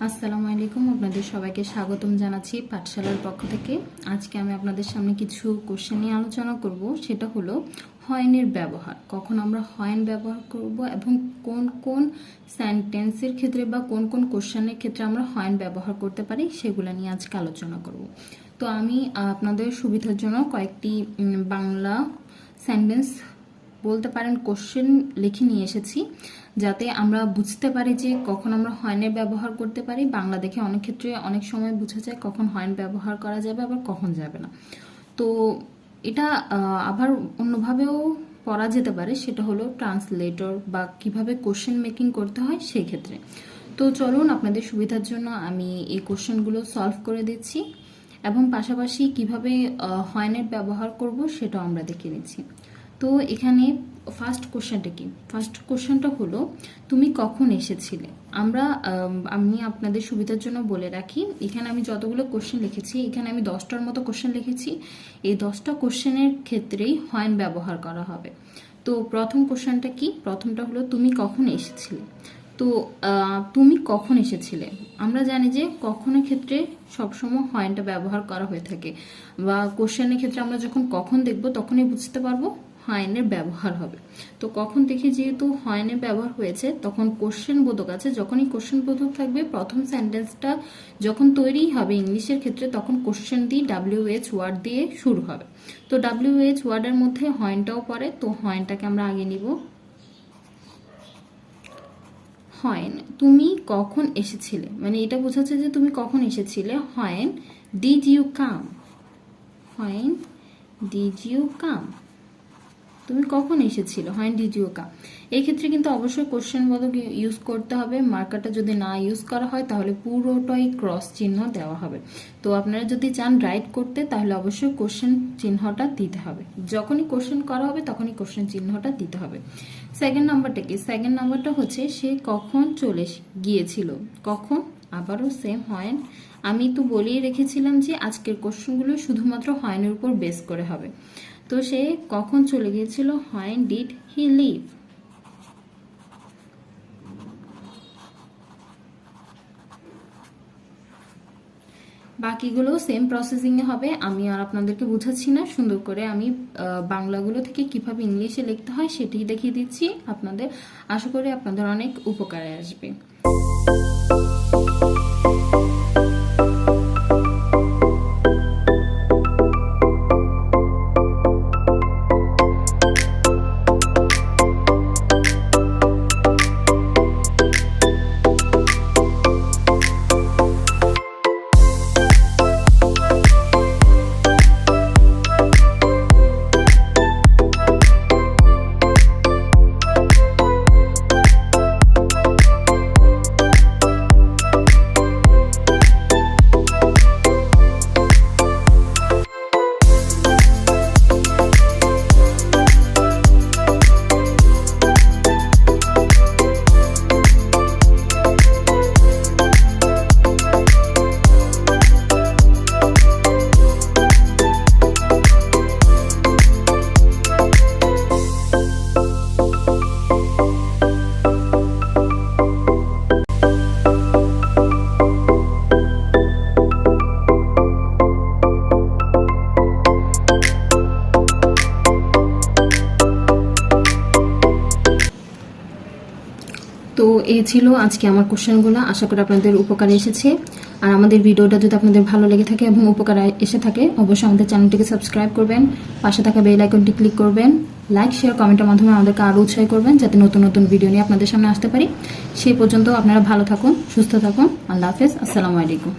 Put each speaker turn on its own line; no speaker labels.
আসসালামু আলাইকুম, আপনাদের সবাইকে স্বাগতম জানাচ্ছি পাঠশালার পক্ষ থেকে। আজকে আমি আপনাদের সামনে কিছু কোশ্চেন নিয়ে আলোচনা করব। সেটা হলো হয়নের ব্যবহার, কখন আমরা হয়ন ব্যবহার করব এবং কোন কোন সেন্টেন্সের ক্ষেত্রে বা কোন কোন কোশ্চেনের ক্ষেত্রে আমরা হয়ন ব্যবহার করতে পারি সেগুলো নিয়ে আজকে আলোচনা করব। তো আমি আপনাদের সুবিধার জন্য কয়েকটি বাংলা সেন্টেন্স বলতে পারেন কোশ্চেন লিখে নিয়ে এসেছি, যাতে আমরা বুঝতে পারি যে কখন আমরা হয়নের ব্যবহার করতে পারি। বাংলা দেখে অনেক ক্ষেত্রে অনেক সময় বোঝা যায় কখন হয়ন ব্যবহার করা যাবে আবার কখন যাবে না। তো এটা আবার অন্যভাবেও পড়া যেতে পারে, সেটা হলো ট্রান্সলেটর বা কিভাবে কোশ্চেন মেকিং করতে হয় সেই ক্ষেত্রে। তো চলুন, আপনাদের সুবিধার জন্য আমি এই কোশ্চেনগুলো সলভ করে দিচ্ছি এবং পাশাপাশি কিভাবে হয়নের ব্যবহার করব সেটাও আমরা দেখে নিচ্ছি। তো এখানে ফার্স্ট কোশ্চেনটা কি? ফার্স্ট কোশ্চেনটা হলো তুমি কখন এসেছিলে। আমি আপনাদের সুবিধার জন্য বলে রাখি, এখানে আমি যতগুলো কোশ্চেন লিখেছি, এখানে আমি 10টার মতো কোশ্চেন লিখেছি। এই 10টা কোশ্চেনের ক্ষেত্রেই হয়ন ব্যবহার করা হবে। তো প্রথম কোশ্চেনটা কি? প্রথমটা হলো তুমি কখন এসেছিলে। তো তুমি কখন এসেছিলে, আমরা জানি যে কখনের ক্ষেত্রে সবসময় হয়নটা ব্যবহার করা হয়ে থাকে, বা কোশ্চেনের ক্ষেত্রে আমরা যখন কখন দেখব তখনই বুঝতে পারবো হয়নের ব্যবহার হবে। তো কখন দেখে যেহেতু হয়নের ব্যবহার হয়েছে, তখন কোশ্চেন বোধক আছে, যখনই কোশ্চেন বোধক থাকবে প্রথম সেন্টেন্সটা যখন তৈরি হবে ইংলিশের ক্ষেত্রে, তখন কোশ্চেন দিয়ে WH ওয়ার্ড দিয়ে শুরু হবে। তো WH ওয়ার্ডের মধ্যে হয়নটাও পড়ে, তো হয়নটাকে আমরা আগে নিব। হয়ন, তুমি কখন এসেছিলে, মানে এটা বোঝাচ্ছে যে তুমি কখন এসেছিলে। When did you come, when did you come, তুমি কখন এসেছিলে, হয়ন ডিড ইউ কাম। এই ক্ষেত্রে কিন্তু অবশ্যই কোশ্চেন বোধক ইউজ করতে হবে। মার্কারটা যদি না ইউজ করা হয় তাহলে পুরোটাই ক্রস চিহ্ন দেওয়া হবে। তো আপনারা যদি চান রাইট করতে তাহলে অবশ্যই কোশ্চেন চিহ্নটা দিতে হবে। যখনই কোশ্চেন করা হবে তখনই কোশ্চেন চিহ্নটা দিতে হবে। সেকেন্ড নাম্বারটা কি? সেকেন্ড নাম্বারটা হচ্ছে সে কখন চলে গিয়েছিল। কখন, আবারও সেম হয়ন। আমি তো বলেই রেখেছিলাম যে আজকের কোশ্চেনগুলো শুধুমাত্র হয়নের উপর বেস করে হবে। তো সে কখন চলে গিয়েছিল, হোয়েন ডিড হি লিভ। বাকিগুলো সেম প্রসেসিং এ হবে। আমি আর আপনাদেরকে বুঝাচ্ছি না, সুন্দর করে আমি বাংলাগুলো থেকে কিভাবে ইংলিশে লিখতে হয় সেটি দেখিয়ে দিচ্ছি আপনাদের। আশা করি আপনাদের অনেক উপকারে আসবে। তো এই ছিল আজকে আমার কোশ্চেনগুলো। আশা করি আপনাদের উপকারে এসেছে। আর আমাদের ভিডিওটা যদি আপনাদের ভালো লেগে থাকে এবং উপকারে এসে থাকে, অবশ্যই আমাদের চ্যানেলটিকে সাবস্ক্রাইব করবেন, পাশে থাকা বেল আইকনটি ক্লিক করবেন, লাইক শেয়ার কমেন্টের মাধ্যমে আমাদেরকে আরও উৎসাহ করবেন যাতে নতুন নতুন ভিডিও নিয়ে আপনাদের সামনে আসতে পারি। সেই পর্যন্ত আপনারা ভালো থাকুন, সুস্থ থাকুন। আল্লাহ হাফেজ, আসসালামু আলাইকুম।